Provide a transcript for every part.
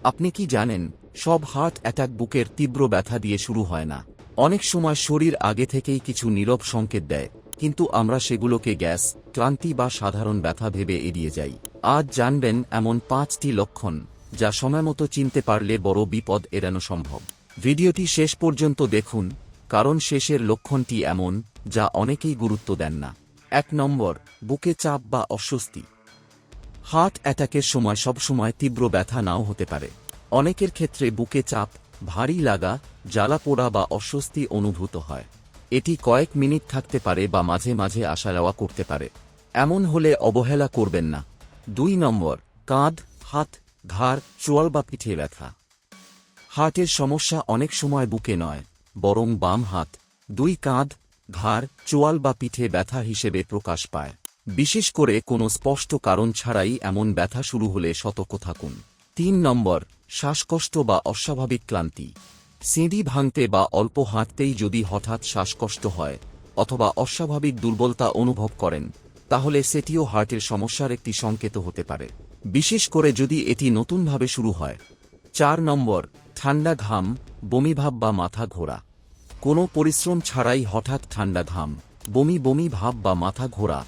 আপনি কি জানেন, সব হার্ট অ্যাটাক বুকের তীব্র ব্যথা দিয়ে শুরু হয় না। অনেক সময় শরীর আগে থেকেই কিছু নীরব সংকেত দেয়, কিন্তু আমরা সেগুলোকে গ্যাস, ক্লান্তি বা সাধারণ ব্যথা ভেবে এড়িয়ে যাই। আজ জানবেন এমন 5টি লক্ষণ যা সময়মতো চিনতে পারলে বড় বিপদ এড়ানো সম্ভব। ভিডিওটি শেষ পর্যন্ত দেখুন, কারণ শেষের লক্ষণটি এমন যা অনেকেই গুরুত্ব দেন না। 1 নম্বর, বুকে চাপ বা অস্বস্তি। হার্ট অ্যাটাকের সময় সবসময় তীব্র ব্যথা নাও হতে পারে। অনেকের ক্ষেত্রে বুকে চাপ, ভারী লাগা, জ্বালা পোড়া বা অস্বস্তি অনুভূত হয়। এটি কয়েক মিনিট থাকতে পারে বা মাঝে মাঝে আসা যাওয়া করতে পারে। এমন হলে অবহেলা করবেন না। 2 নম্বর, কাঁধ, হাত, ঘাড়, চোয়াল বা পিঠে ব্যথা। হার্টের সমস্যা অনেক সময় বুকে নয়, বরং বাম হাত, 2 কাঁধ, ঘাড়, চোয়াল বা পিঠে ব্যথা হিসেবে প্রকাশ পায়। বিশেষ করে কোনো স্পষ্ট কারণ ছাড়াই এমন ব্যথা শুরু হলে সতর্ক থাকুন। 3 নম্বর, শ্বাসকষ্ট বা অস্বাভাবিক ক্লান্তি। সিঁড়ি ভাঙতে বা অল্প হাঁটতেই যদি হঠাৎ শ্বাসকষ্ট হয় অথবা অস্বাভাবিক দুর্বলতা অনুভব করেন, তাহলে সেটিও হার্টের সমস্যার একটি সংকেত হতে পারে, বিশেষ করে যদি এটি নতুনভাবে শুরু হয়। 4 নম্বর, ঠান্ডা ঘাম, বমিভাব বা মাথা ঘোরা। কোনো পরিশ্রম ছাড়াই হঠাৎ ঠান্ডা ঘাম, বমি বমি ভাব বা মাথা ঘোরা,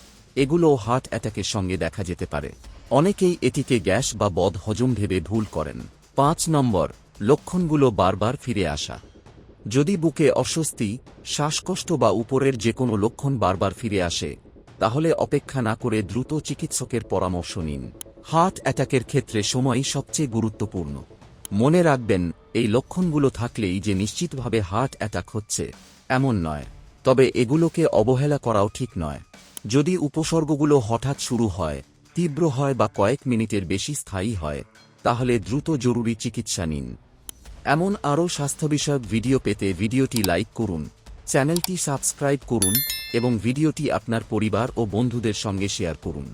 এগুলো হার্ট অ্যাটাকের সঙ্গে দেখা যেতে পারে। অনেকেই এটিকে গ্যাস বা বদ হজম ভেবে ভুল করেন। 5 নম্বর, লক্ষণগুলো বারবার ফিরে আসা। যদি বুকে অস্বস্তি, শ্বাসকষ্ট বা উপরের যে কোনো লক্ষণ বারবার ফিরে আসে, তাহলে অপেক্ষা না করে দ্রুত চিকিৎসকের পরামর্শ নিন। হার্ট অ্যাটাকের ক্ষেত্রে সময়ই সবচেয়ে গুরুত্বপূর্ণ। মনে রাখবেন, এই লক্ষণগুলো থাকলেই যে নিশ্চিতভাবে হার্ট অ্যাটাক হচ্ছে এমন নয়, তবে এগুলোকে অবহেলা করাও ঠিক নয়। যদি উপসর্গগুলো হঠাৎ শুরু হয়, তীব্র হয় বা কয়েক মিনিটের বেশি স্থায়ী হয়, তাহলে দ্রুত জরুরি চিকিৎসা নিন। এমন আরও স্বাস্থ্য বিষয়ক ভিডিও পেতে ভিডিওটি লাইক করুন, চ্যানেলটি সাবস্ক্রাইব করুন এবং ভিডিওটি আপনার পরিবার ও বন্ধুদের সঙ্গে শেয়ার করুন।